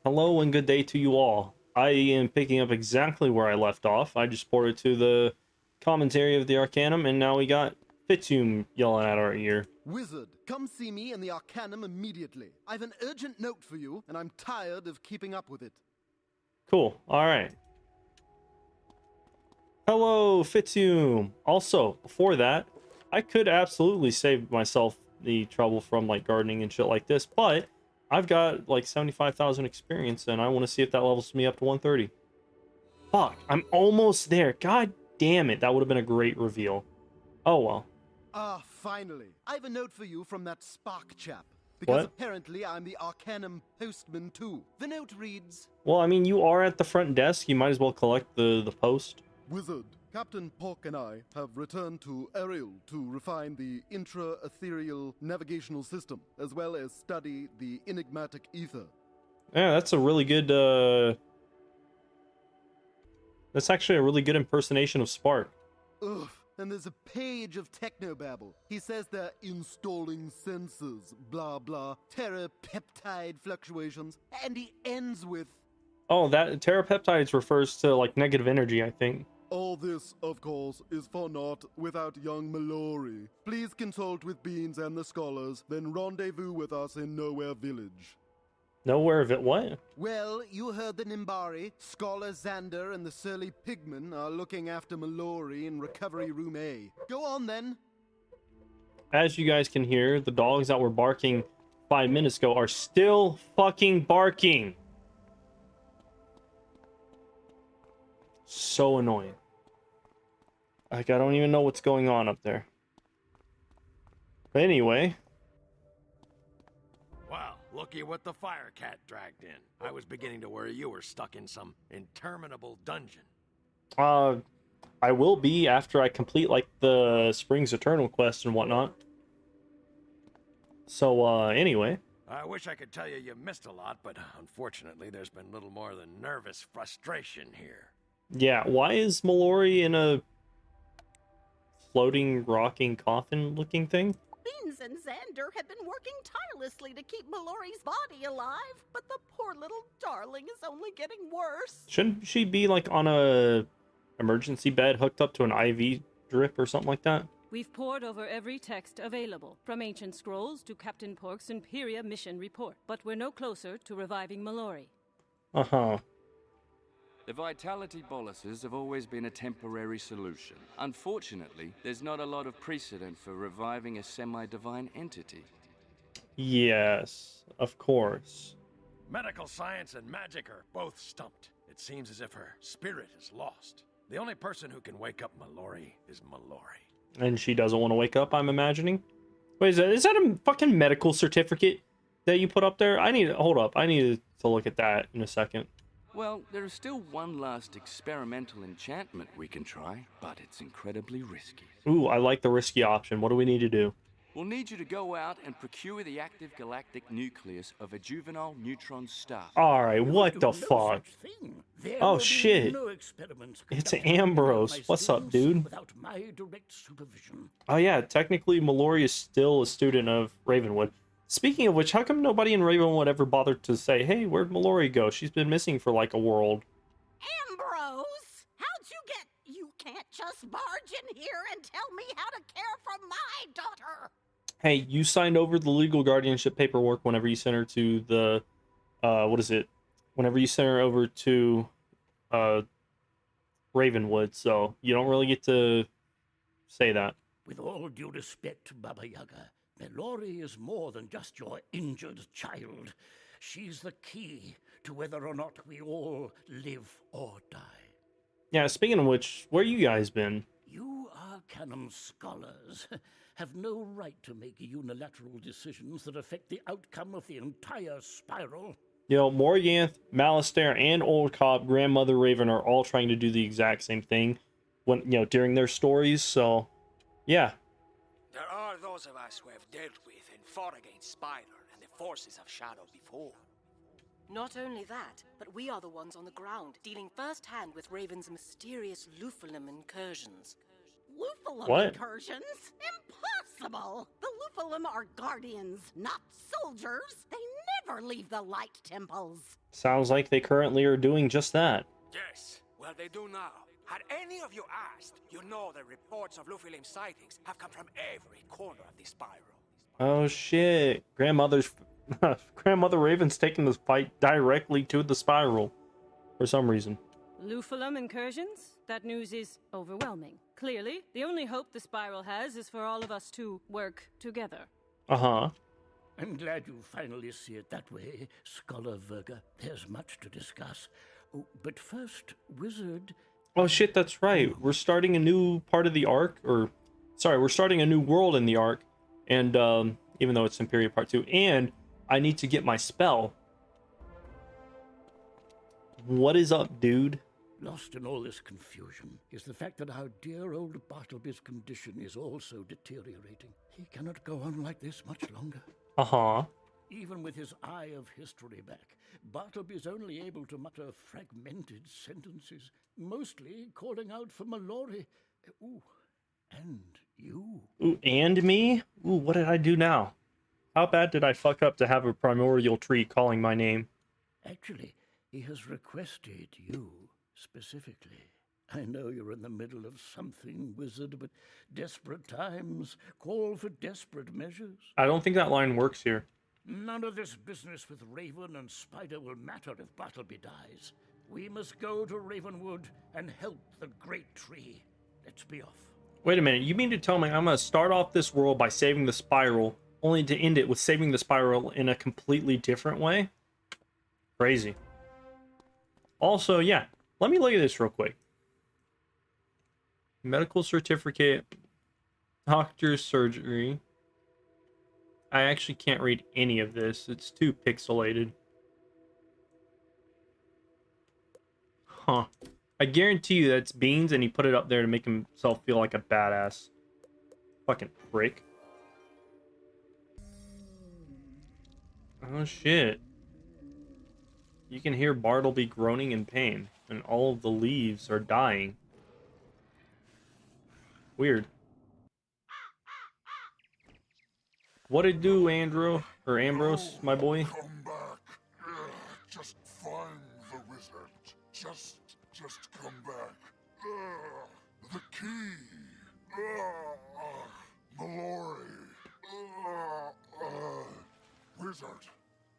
Hello and good day to you all. I am picking up exactly where I left off. I just ported to the commentary of the Arcanum, and now we got Fitium yelling at our ear. Wizard, come see me in the Arcanum immediately. I've an urgent note for you, and I'm tired of keeping up with it. Cool. Alright. Hello, Fitium. Also, before that, I could absolutely save myself the trouble from like gardening and shit like this, but I've got like 75,000 experience, and I want to see if that levels me up to 130. Fuck, I'm almost there. God damn it, that would have been a great reveal. Oh well. Ah, finally. I have a note for you from that Spark chap. Because What? apparently I'm the Arcanum postman too. The note reads, Well, I mean, you are at the front desk. You might as well collect the post. Wizard, Captain Pork and I have returned to Ariel to refine the intra-ethereal navigational system, as well as study the enigmatic ether. Yeah, that's a really good, that's actually a really good impersonation of Spark. Ugh, and there's a page of technobabble. He says they're installing sensors, blah blah, terapeptide fluctuations, and he ends with, Oh, that terapeptides refers to, like, negative energy, I think. all this, of course, is for naught without young Mallory. Please consult with Beans and the scholars, then rendezvous with us in Nowhere Village. Nowhere of it, what? Well, you heard the Nimbari. Scholar Xander and the surly Pigman are looking after Mallory in Recovery Room A. Go on, then. As you guys can hear, the dogs that were barking 5 minutes ago are still fucking barking. So annoying. Like, I don't even know what's going on up there. But anyway. Wow, looky what the fire cat dragged in. I was beginning to worry you were stuck in some interminable dungeon. I will be after I complete, like, the Springs Eternal quest and whatnot. So, anyway. I wish I could tell you you missed a lot, but unfortunately there's been little more than nervous frustration here. Yeah, why is Mallory in a floating, rocking coffin looking thing? Beans and Xander have been working tirelessly to keep Mallory's body alive, but the poor little darling is only getting worse. Shouldn't she be, like, on a emergency bed hooked up to an IV drip or something like that? We've pored over every text available, from ancient scrolls to Captain Pork's Imperia mission report, but we're no closer to reviving Mallory. Uh-huh. The vitality boluses have always been a temporary solution. Unfortunately, there's not a lot of precedent for reviving a semi-divine entity. Yes, of course. Medical science and magic are both stumped. It seems as if her spirit is lost. The only person who can wake up Mallory is Mallory. And she doesn't want to wake up, I'm imagining. Wait, is that a fucking medical certificate that you put up there? Hold up, I need to look at that in a second. Well, there is still one last experimental enchantment we can try, but it's incredibly risky. Ooh, I like the risky option. What do we need to do? We'll need you to go out and procure the active galactic nucleus of a juvenile neutron star. Alright, what the fuck? Oh shit. It's Ambrose. What's up, dude? Without my direct supervision. Oh yeah, technically Mallory is still a student of Ravenwood. Speaking of which, how come nobody in Ravenwood ever bothered to say, hey, where'd Mallory go? She's been missing for like a world. Ambrose! How'd you get... You can't just barge in here and tell me how to care for my daughter! Hey, you signed over the legal guardianship paperwork whenever you sent her to the, what is it? Whenever you sent her over to, Ravenwood, so you don't really get to say that. With all due respect, Baba Yaga, Mallory is more than just your injured child. She's the key to whether or not we all live or die. Yeah, speaking of which, where you guys been? You Arcanum scholars have no right to make unilateral decisions that affect the outcome of the entire spiral. You know, Morganth, Malistaire, and Old Cop, Grandmother Raven are all trying to do the exact same thing when, you know, during their stories, so, yeah. There are those of us who have dealt with and fought against Spider and the forces of Shadow before. Not only that, but we are the ones on the ground, dealing first-hand with Raven's mysterious Lvl incursions. Lvl incursions? Impossible! The Lvl are guardians, not soldiers. They never leave the light temples. Sounds like they currently are doing just that. Yes, well, they do now. Had any of you asked, you know the reports of Lvl sightings have come from every corner of the spiral. Oh shit. Grandmother Raven's taking this fight directly to the spiral for some reason. Lvl incursions? That news is overwhelming. Clearly, the only hope the spiral has is for all of us to work together. Uh-huh. I'm glad you finally see it that way, Scholar Verga. There's much to discuss. Oh, but first, Wizard... Oh shit, that's right. We're starting a new part of the arc, or... Sorry, we're starting a new world in the arc, and, even though it's Imperia Part 2, and I need to get my spell. What is up, dude? Lost in all this confusion is the fact that our dear old Bartleby's condition is also deteriorating. He cannot go on like this much longer. Uh-huh. Even with his eye of history back, Bartleby's only able to mutter fragmented sentences, mostly calling out for Mallory. Ooh, and you. Ooh, and me? Ooh, what did I do now? How bad did I fuck up to have a primordial tree calling my name? Actually, he has requested you specifically. I know you're in the middle of something, Wizard, but desperate times call for desperate measures. I don't think that line works here. None of this business with Raven and Spider will matter if Bartleby dies. We must go to Ravenwood and help the great tree. Let's be off. Wait a minute, you mean to tell me I'm gonna start off this world by saving the spiral, only to end it with saving the spiral in a completely different way? Crazy. Also, yeah, let me look at this real quick. Medical certificate, doctor's surgery. I actually can't read any of this. It's too pixelated. Huh. I guarantee you that's Beans and he put it up there to make himself feel like a badass. Fucking prick. Oh shit. You can hear Bartleby groaning in pain, and all of the leaves are dying. Weird. What it do, Andrew? Or Ambrose, my boy? Come back. Just find the wizard. Just come back. The key. Mallory. Wizard,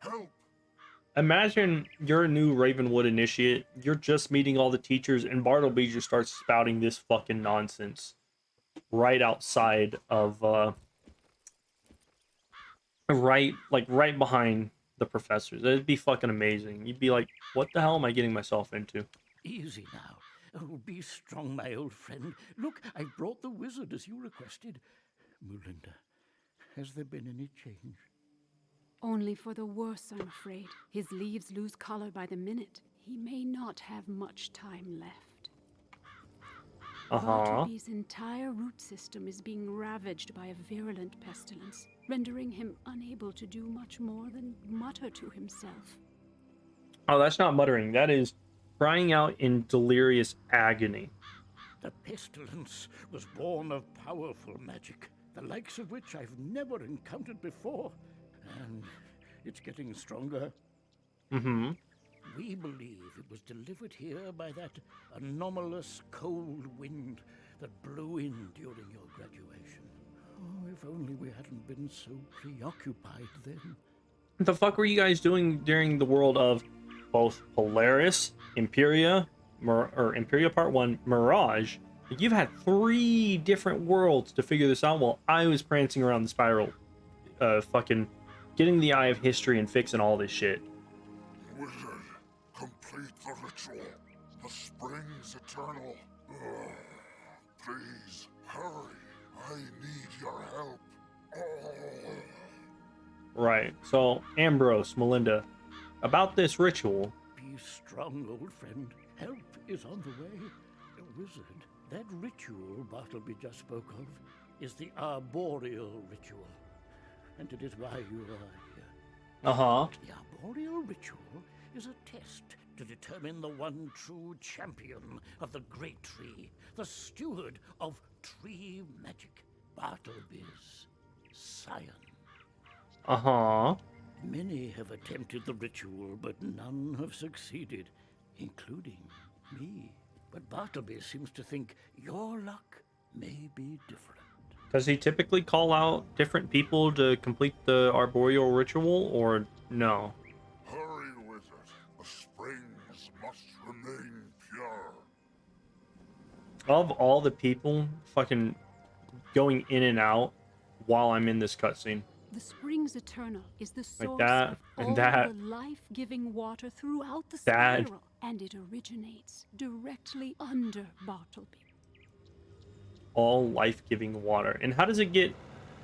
help. Imagine you're a new Ravenwood initiate, you're just meeting all the teachers, and Bartleby just starts spouting this fucking nonsense right outside of, right behind the professors. It'd be fucking amazing. You'd be like, what the hell am I getting myself into? Easy now. Oh, be strong, my old friend. Look, I brought the wizard as you requested. Melinda, has there been any change? Only for the worse, I'm afraid. His leaves lose color by the minute. He may not have much time left. Bartleby's entire root system is being ravaged by a virulent pestilence, rendering him unable to do much more than mutter to himself. Oh, that's not muttering. That is crying out in delirious agony. The pestilence was born of powerful magic, the likes of which I've never encountered before. And it's getting stronger. Mm-hmm. We believe it was delivered here by that anomalous cold wind that blew in during your graduation. Oh, if only we hadn't been so preoccupied then. What the fuck were you guys doing during the world of both Polaris, Imperia, Imperia Part 1, Mirage? You've had 3 different worlds to figure this out while I was prancing around the spiral, fucking getting the Eye of History and fixing all this shit. Wizard, complete the ritual. The spring's eternal. Please, hurry. I need your help. Right, so Ambrose, Melinda, about this ritual. Be strong, old friend. Help is on the way. Wizard, that ritual Bartleby just spoke of is the arboreal ritual. And it is why you are here. Uh-huh. The arboreal ritual is a test to determine the one true champion of the great tree, the steward of tree magic, Bartleby's scion. Uh-huh. Many have attempted the ritual, but none have succeeded, including me. But Bartleby seems to think your luck may be different. Does he typically call out different people to complete the arboreal ritual, or no? Hurry, wizard. The springs must remain pure. Of all the people fucking going in and out while I'm in this cutscene, The Springs Eternal is the source like that of and all that, the life-giving water throughout the that. spiral, and it originates directly under Bartleby. All life-giving water. And how does it get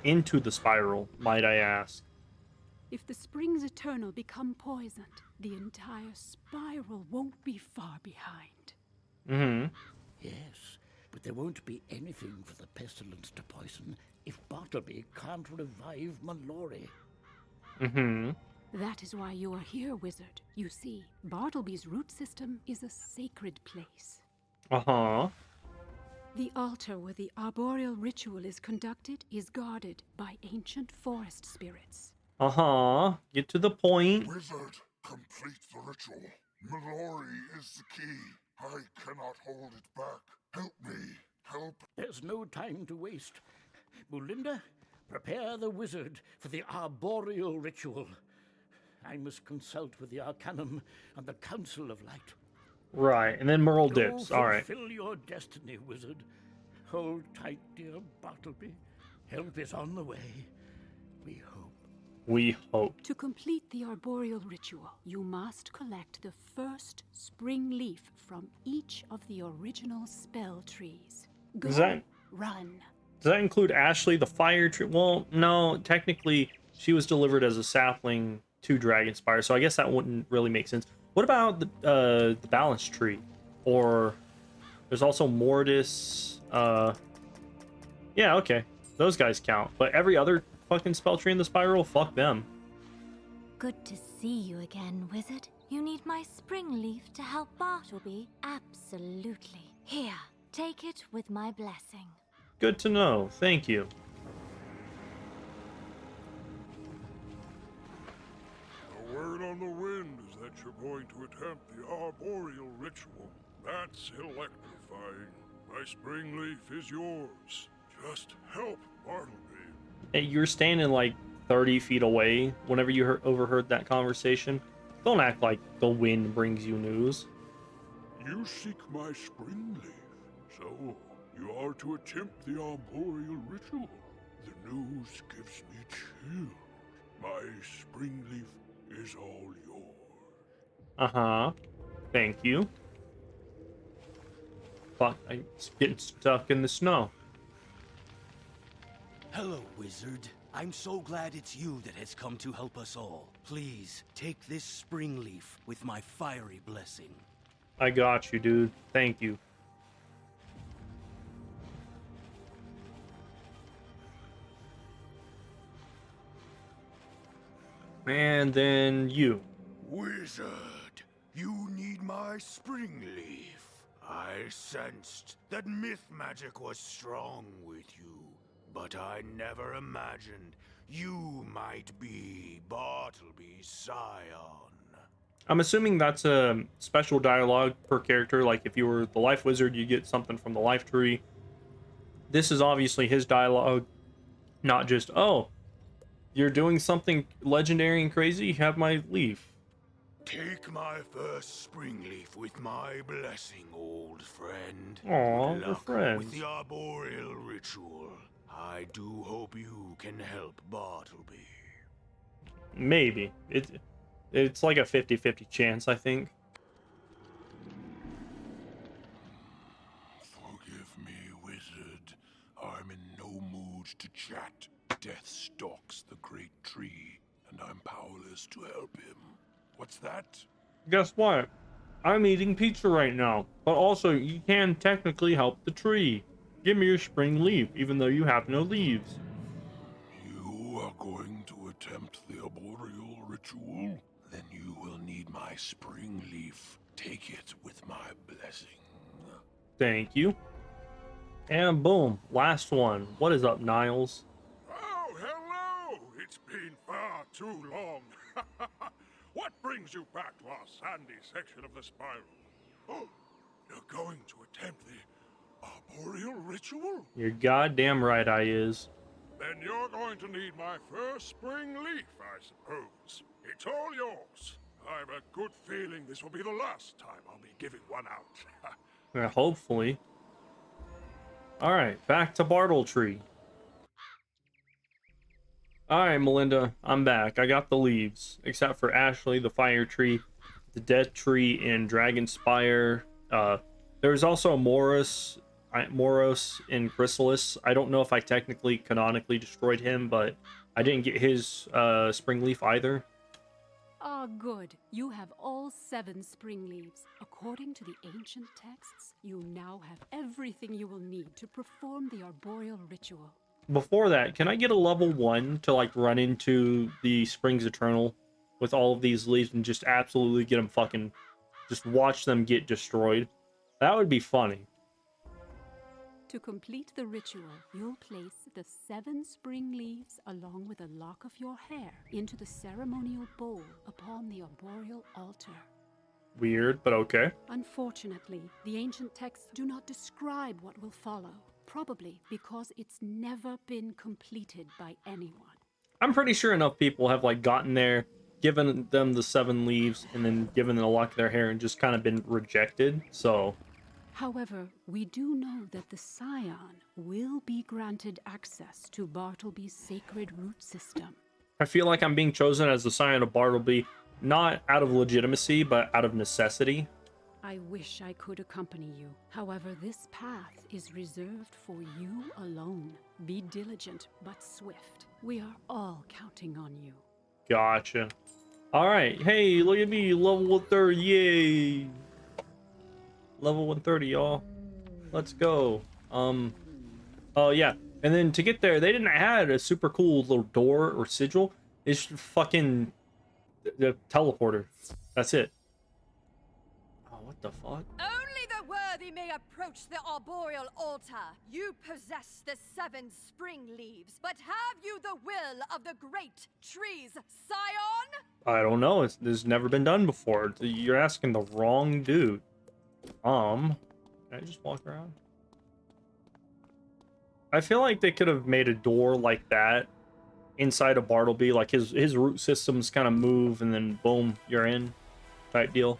into the spiral, might I ask? If the Springs Eternal become poisoned, the entire spiral won't be far behind. Mm-hmm. Yes, but there won't be anything for the pestilence to poison if Bartleby can't revive Mallory. Mm-hmm. That is why you are here, wizard. You see, Bartleby's root system is a sacred place. Uh-huh. The altar where the arboreal ritual is conducted is guarded by ancient forest spirits. Uh-huh. Get to the point. Wizard, complete the ritual. Mallory is the key. I cannot hold it back. Help me. Help. There's no time to waste. Mulinda, prepare the wizard for the arboreal ritual. I must consult with the Arcanum and the Council of Light. Right, and then Merle dips. All right. Fulfill your destiny, wizard. Hold tight, dear Bartleby. Help is on the way. We hope. We hope. To complete the arboreal ritual, you must collect the first spring leaf from each of the original spell trees. Go, run. Does that include Ashley, the fire tree? Well, no, technically she was delivered as a sapling to Dragonspire, so I guess that wouldn't really make sense. What about the balance tree? Or there's also Mortis. Yeah, okay, those guys count. But every other fucking spell tree in the spiral, fuck them. Good to see you again, wizard. You need my spring leaf to help Bartleby? Absolutely. Here, take it with my blessing. Good to know. Thank you. The word on the wind is that you're going to attempt the arboreal ritual. That's electrifying. My spring leaf is yours. Just help Bartleby. Hey, you're standing like 30 feet away whenever you overheard that conversation. Don't act like the wind brings you news. You seek my spring leaf, so you are to attempt the arboreal ritual. The news gives me chills. My spring leaf is all yours. Uh-huh. Thank you. Fuck, I'm getting stuck in the snow. Hello, wizard. I'm so glad it's you that has come to help us all. Please, take this spring leaf with my fiery blessing. I got you, dude. Thank you. And then you. Wizard, you need my spring leaf. I sensed that myth magic was strong with you, but I never imagined you might be Bartleby's scion. I'm assuming that's a special dialogue per character. Like if you were the life wizard, you get something from the life tree. This is obviously his dialogue, not just, oh, you're doing something legendary and crazy, you have my leaf. Take my first spring leaf with my blessing, old friend. Aw, Good we're luck friends. with the arboreal ritual. I do hope you can help Bartleby. Maybe. It's like a 50-50 chance, I think. Forgive me, wizard. I'm in no mood to chat. Death stalks the great tree, and I'm powerless to help him. What's that? Guess what? I'm eating pizza right now, but also you can technically help the tree. Give me your spring leaf, even though you have no leaves. You are going to attempt the arboreal ritual? Then you will need my spring leaf. Take it with my blessing. Thank you. And boom, last one. What is up, Niles? Oh, hello! It's been far too long. What brings you back to our sandy section of the spiral? Oh, you're going to attempt the arboreal ritual? You're goddamn right I is. Then you're going to need my first spring leaf, I suppose. It's all yours. I've a good feeling this will be the last time I'll be giving one out. Yeah, hopefully. Alright, back to Bartletree. Alright, Melinda, I'm back. I got the leaves. Except for Ashley, the fire tree, the death tree, and Dragonspire. There's also Moros and Chrysalis. I don't know if I technically, canonically destroyed him, but I didn't get his spring leaf either. Ah, good. You have all 7 spring leaves. According to the ancient texts, you now have everything you will need to perform the arboreal ritual. Before that, can I get a level 1 to like run into the Springs Eternal with all of these leaves and just absolutely get them fucking, just watch them get destroyed? That would be funny. To complete the ritual, you'll place the 7 spring leaves along with a lock of your hair into the ceremonial bowl upon the arboreal altar. Weird, but okay. Unfortunately, the ancient texts do not describe what will follow, probably because it's never been completed by anyone. I'm pretty sure enough people have like gotten there, given them the 7 leaves, and then given them a lock of their hair and just kind of been rejected, so... However, we do know that the Scion will be granted access to Bartleby's sacred root system. I feel like I'm being chosen as the Scion of Bartleby, not out of legitimacy, but out of necessity. I wish I could accompany you. However, this path is reserved for you alone. Be diligent, but swift. We are all counting on you. Gotcha. Alright, hey, look at me, level 30, yay! Level 130, y'all. Let's go. Oh yeah, and then to get there, they didn't add a super cool little door or sigil. It's fucking the teleporter. That's it. Oh, what the fuck? Only the worthy may approach the arboreal altar. You possess the 7 spring leaves, but have you the will of the great trees, Scion? I don't know. This has never been done before. You're asking the wrong dude. Can I just walk around? I feel like they could have made a door like that inside of Bartleby, like his root systems kind of move and then boom, you're in type deal.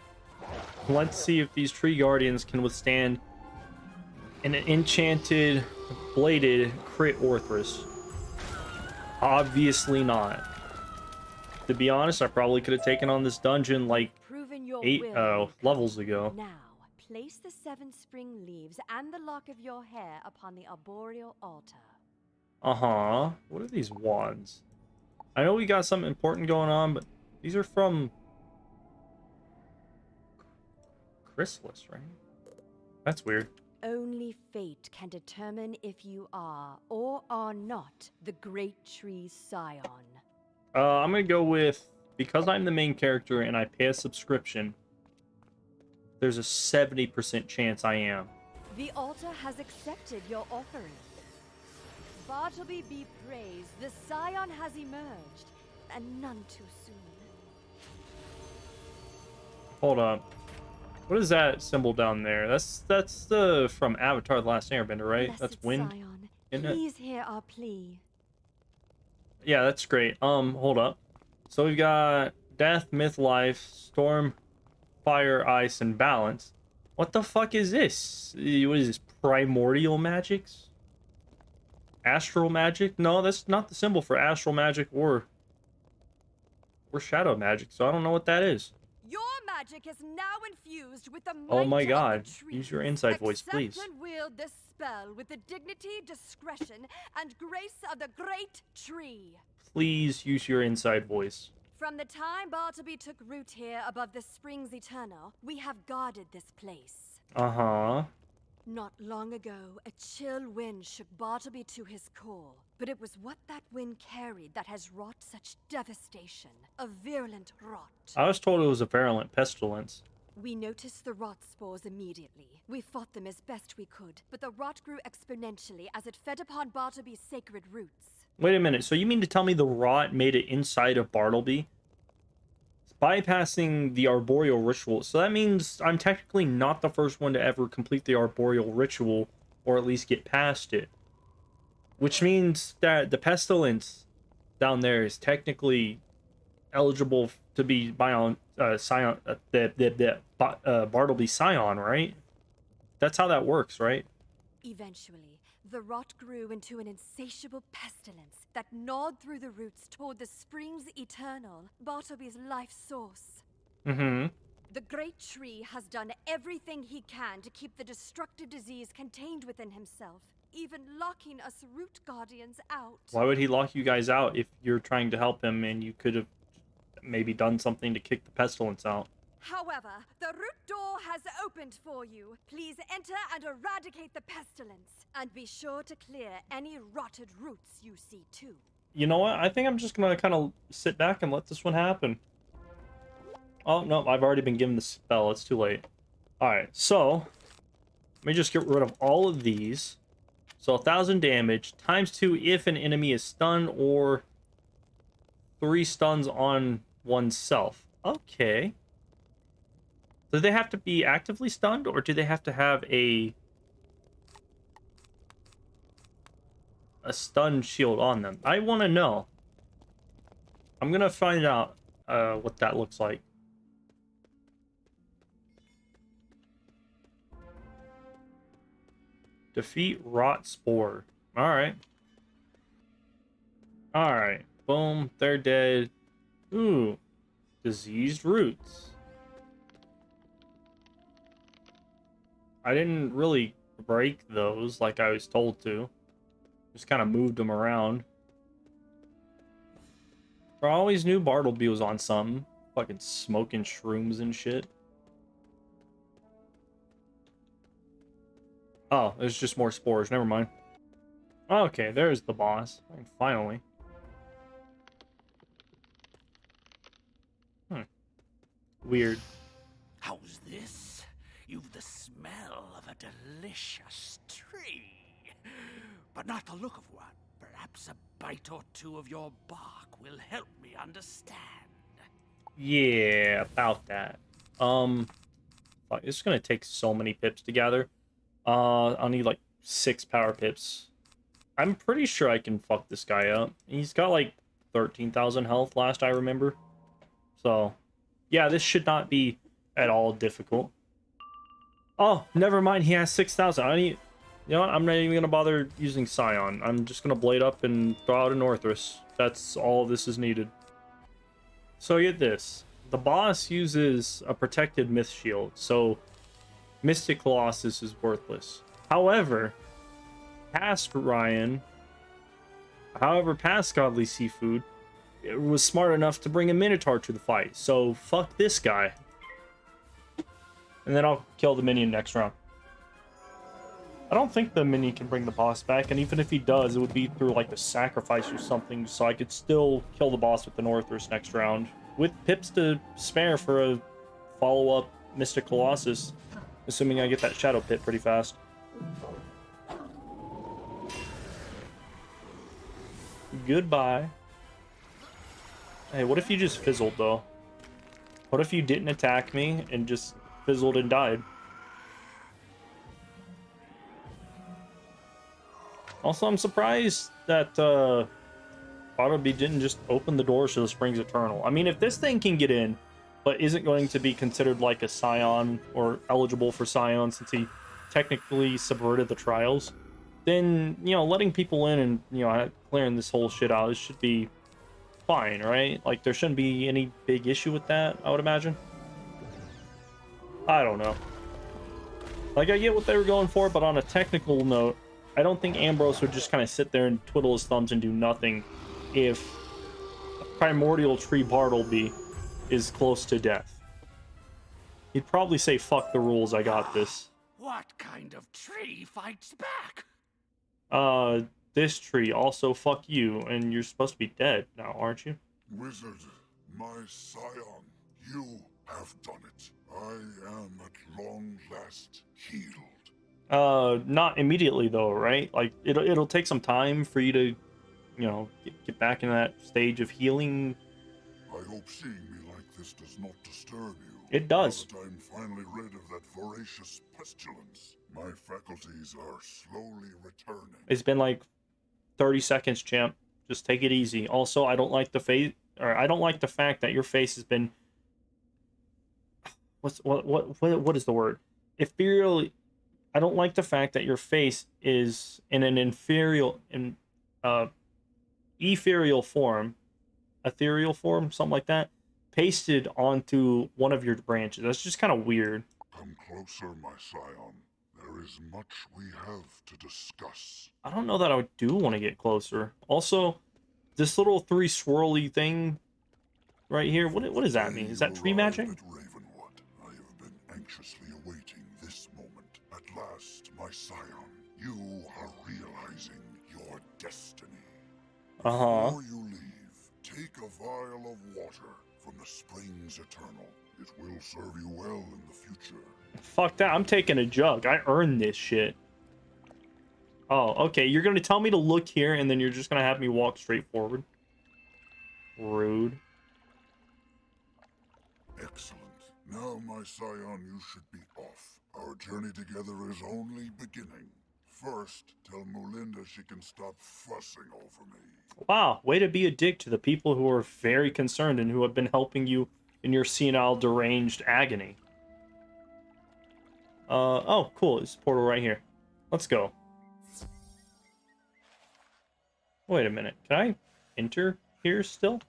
Let's see if these tree guardians can withstand an enchanted bladed crit Orthrus. Obviously not. To be honest, I probably could have taken on this dungeon like 8 levels ago. Now, place the 7 spring leaves and the lock of your hair upon the arboreal altar. Uh-huh. What are these wands? I know we got something important going on, but these are from Chrysalis, right? That's weird. Only fate can determine if you are or are not the great tree's scion. I'm gonna go with, because I'm the main character and I pay a subscription, there's a 70% chance I am. The altar has accepted your offering. Bartleby be praised, the scion has emerged, and none too soon. Hold up. What is that symbol down there? That's the from Avatar: The Last Airbender, right? Blessed That's wind. Scion, Isn't it? please hear our plea. Yeah, that's great. Hold up. So we've got death, myth, life, storm, fire, ice, and balance. What the fuck is this? What is this? Primordial magics? Astral magic? No, that's not the symbol for astral magic or shadow magic, so I don't know what that is. Your magic is now infused with the might Oh my of god. the tree. Use your inside voice, Accept please. and wield this spell with the dignity, discretion, and grace of the great tree. Please use your inside voice. From the time Bartleby took root here above the springs eternal, we have guarded this place. Uh-huh. Not long ago, a chill wind shook Bartleby to his core. But it was what that wind carried that has wrought such devastation. A virulent rot. I was told it was a virulent pestilence. We noticed the rot spores immediately. We fought them as best we could, but the rot grew exponentially as it fed upon Bartleby's sacred roots. Wait a minute, so you mean to tell me the rot made it inside of Bartleby? bypassing the arboreal ritual. So that means I'm technically not the first one to ever complete the arboreal ritual, or at least get past it. Which means that the pestilence down there is technically eligible to be Scion, Bartleby Scion, right? That's how that works, right? Eventually, the rot grew into an insatiable pestilence that gnawed through the roots toward the springs eternal, Bartleby's life source. Mm-hmm. The great tree has done everything he can to keep the destructive disease contained within himself, even locking us root guardians out. Why would he lock you guys out if you're trying to help him and you could have maybe done something to kick the pestilence out? However, the root door has opened for you. Please enter and eradicate the pestilence, and be sure to clear any rotted roots you see too. You know what? I think I'm just gonna kind of sit back and let this one happen. Oh, no, I've already been given the spell. It's too late. Alright, so let me just get rid of all of these. So 1,000 damage, times 2 if an enemy is stunned, or 3 stuns on oneself. Okay. Do they have to be actively stunned, or do they have to have a stun shield on them? I want to know. I'm gonna find out what that looks like. Defeat Rot Spore. Alright. Alright. Boom. They're dead. Ooh. Diseased roots. I didn't really break those like I was told to. Just kind of moved them around. I always knew Bartleby was on something. Fucking smoking shrooms and shit. Oh, there's just more spores. Never mind. Okay, there's the boss. Finally. Weird. How's this? You've the smell of a delicious tree, but not the look of one. Perhaps a bite or two of your bark will help me understand. Yeah, about that. Fuck, it's gonna take so many pips to gather. I'll need like 6 power pips. I'm pretty sure I can fuck this guy up. He's got like 13,000 health last I remember. So, yeah, this should not be at all difficult. Oh, never mind. He has 6,000. You know what? I'm not even gonna bother using Scion. I'm just gonna blade up and throw out a Northrus. That's all this is needed. So get this. The boss uses a protected myth shield, so Mystic Colossus is worthless. However, past Godly Seafood, it was smart enough to bring a Minotaur to the fight. So fuck this guy. And then I'll kill the minion next round. I don't think the minion can bring the boss back, and even if he does, it would be through like a sacrifice or something, so I could still kill the boss with the Northrus next round, with pips to spare for a follow-up Mystic Colossus, assuming I get that Shadow Pit pretty fast. Goodbye. Hey, what if you just fizzled, though? What if you didn't attack me and just fizzled and died? Also, I'm surprised that Bartleby didn't just open the doors to the Springs Eternal. I mean, if this thing can get in, but isn't going to be considered like a Scion or eligible for Scion since he technically subverted the trials, then, you know, letting people in and, you know, clearing this whole shit out, it should be fine, right? Like, there shouldn't be any big issue with that, I would imagine. I don't know. Like, I get what they were going for, but on a technical note, I don't think Ambrose would just kind of sit there and twiddle his thumbs and do nothing if Primordial Tree Bartleby is close to death. He'd probably say, fuck the rules, I got this. What kind of tree fights back? This tree also fuck you, and you're supposed to be dead now, aren't you? Wizard, my scion, you have done it. I am at long last healed. Not immediately though, right? Like, it'll take some time for you to, you know, get back in that stage of healing. I hope seeing me like this does not disturb you. It does. Now that I'm finally rid of that voracious pestilence, my faculties are slowly returning. It's been like 30 seconds, champ. Just take it easy. Also, I don't like the fact that your face has been what is the word? Ethereal. I don't like the fact that your face is in an ethereal form, something like that, pasted onto one of your branches. That's just kind of weird. Come closer, my scion. There is much we have to discuss. I don't know that I do want to get closer. Also, this little three swirly thing right here, what does that mean? Is that tree magic? I have been anxiously awaiting this moment. At last, my scion, you are realizing your destiny. Before you leave, take a vial of water from the springs eternal. It will serve you well in the future. Fuck that, I'm taking a jug. I earned this shit. Oh, okay, you're gonna tell me to look here and then you're just gonna have me walk straight forward? Rude. Excellent. Now, my scion, you should be off. Our journey together is only beginning. First, tell Mulinda she can stop fussing over me. Wow, way to be a dick to the people who are very concerned and who have been helping you in your senile, deranged agony. Oh, cool, it's a portal right here. Let's go. Wait a minute, can I enter here still?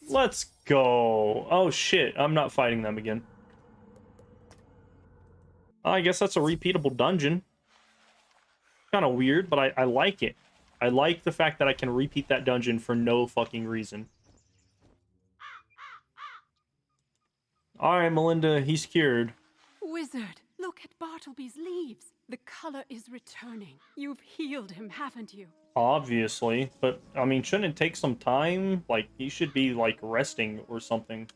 Let's go. Oh shit, I'm not fighting them again. I guess that's a repeatable dungeon. Kind of weird, but I like it. I like the fact that I can repeat that dungeon for no fucking reason. Alright, Melinda, he's cured. Wizard, look at Bartleby's leaves. The color is returning. You've healed him, haven't you? Obviously, but I mean, shouldn't it take some time? Like, he should be, like, resting or something.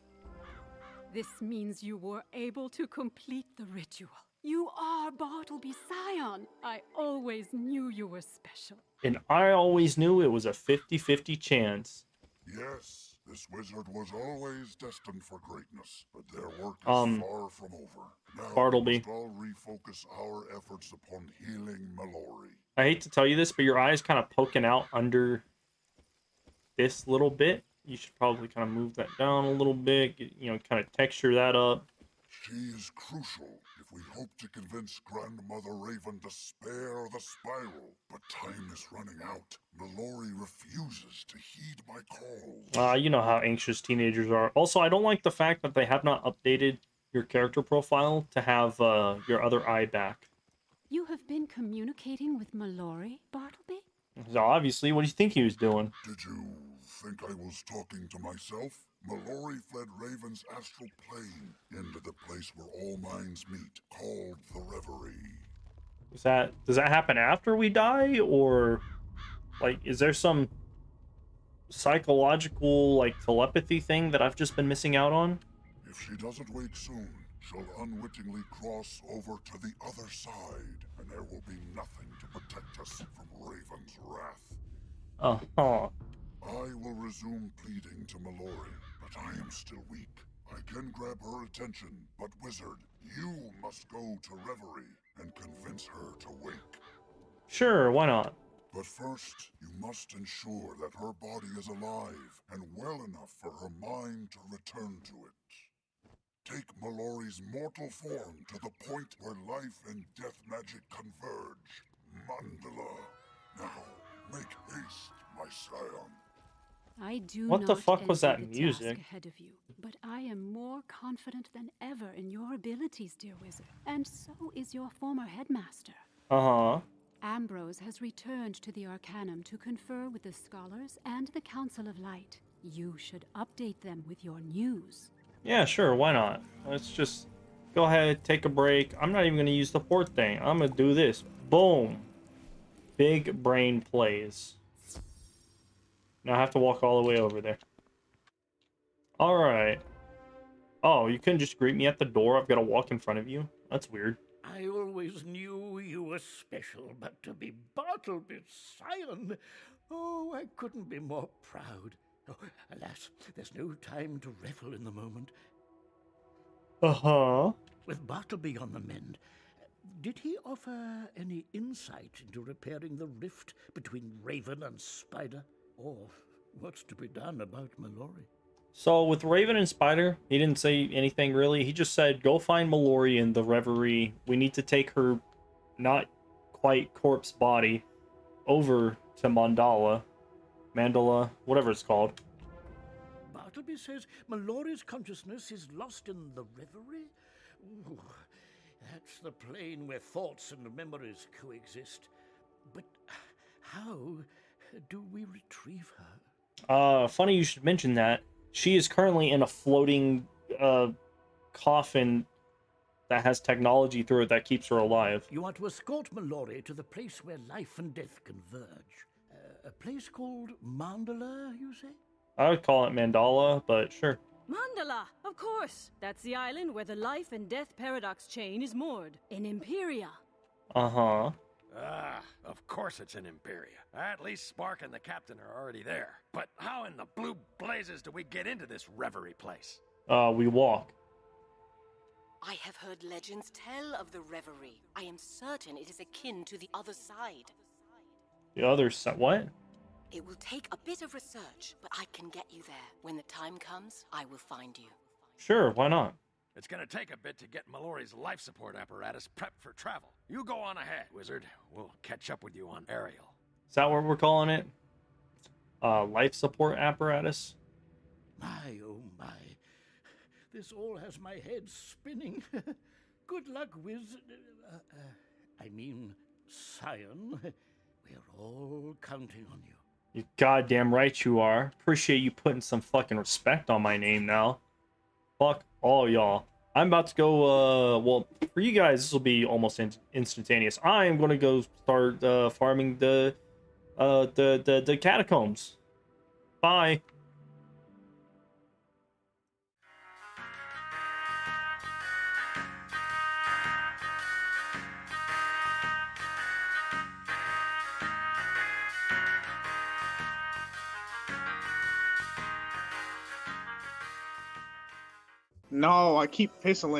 This means you were able to complete the ritual. You are Bartleby's scion. I always knew you were special. And I always knew it was a 50-50 chance. Yes, this wizard was always destined for greatness, but their work is far from over. Now Bartleby, we must all refocus our efforts upon healing Mallory. I hate to tell you this, but your eye's kind of poking out under this little bit. You should probably kind of move that down a little bit, you know, kind of texture that up. She is crucial if we hope to convince Grandmother Raven to spare the spiral. But time is running out. Mallory refuses to heed my calls. You know how anxious teenagers are. Also, I don't like the fact that they have not updated your character profile to have your other eye back. You have been communicating with Mallory, Bartleby? So obviously, what do you think he was doing? Did you think I was talking to myself? Mallory fled Raven's astral plane into the place where all minds meet, called the Reverie. Does that happen after we die, or like is there some psychological like telepathy thing that I've just been missing out on? If she doesn't wake soon, she'll unwittingly cross over to the other side, and there will be nothing to protect us from Raven's wrath. Uh-huh. I will resume pleading to Mallory, but I am still weak. I can grab her attention, but Wizard, you must go to Reverie and convince her to wake. Sure, why not? But first, you must ensure that her body is alive and well enough for her mind to return to it. Take Mallory's mortal form to the point where life and death magic converge. Mandala. Now, make haste, my scion. I do What the not fuck was envy that the music? task ahead of you, but I am more confident than ever in your abilities, dear wizard. And so is your former headmaster. Uh-huh. Ambrose has returned to the Arcanum to confer with the scholars and the Council of Light. You should update them with your news. Yeah, sure, why not? Let's just go ahead, take a break. I'm not even going to use the port thing. I'm going to do this. Boom. Big brain plays. Now I have to walk all the way over there. Alright. Oh, you couldn't just greet me at the door? I've got to walk in front of you? That's weird. I always knew you were special, but to be Bartleby's scion, oh, I couldn't be more proud. Oh, alas, there's no time to revel in the moment. Uh-huh. With Bartleby on the mend, did he offer any insight into repairing the rift between Raven and Spider? Or what's to be done about Mallory? So with Raven and Spider, he didn't say anything really. He just said, go find Mallory in the Reverie. We need to take her not quite corpse body over to Mandala, whatever it's called. Bartleby says Mallory's consciousness is lost in the Reverie? Ooh, that's the plane where thoughts and memories coexist. But how do we retrieve her? Funny you should mention that. She is currently in a floating coffin that has technology through it that keeps her alive. You are to escort Mallory to the place where life and death converge. A place called Mandala, you say? I would call it Mandala, but sure. Mandala, of course. That's the island where the life and death paradox chain is moored, in Imperia. Uh-huh. Ah, of course it's in Imperia. At least Spark and the captain are already there. But how in the blue blazes do we get into this reverie place? We walk. I have heard legends tell of the Reverie. I am certain it is akin to the other side. The other side, what? It will take a bit of research, but I can get you there. When the time comes, I will find you. Sure, why not? It's gonna take a bit to get Mallory's life support apparatus prepped for travel. You go on ahead, wizard. We'll catch up with you on Ariel. Is that what we're calling it? Life support apparatus? My, oh my. This all has my head spinning. Good luck, Scion. We're all counting on you. You goddamn right you are. Appreciate you putting some fucking respect on my name now. Fuck all y'all. I'm about to go, well, for you guys, this will be almost instantaneous. I am going to go start farming the catacombs. Bye. No, I keep pissing.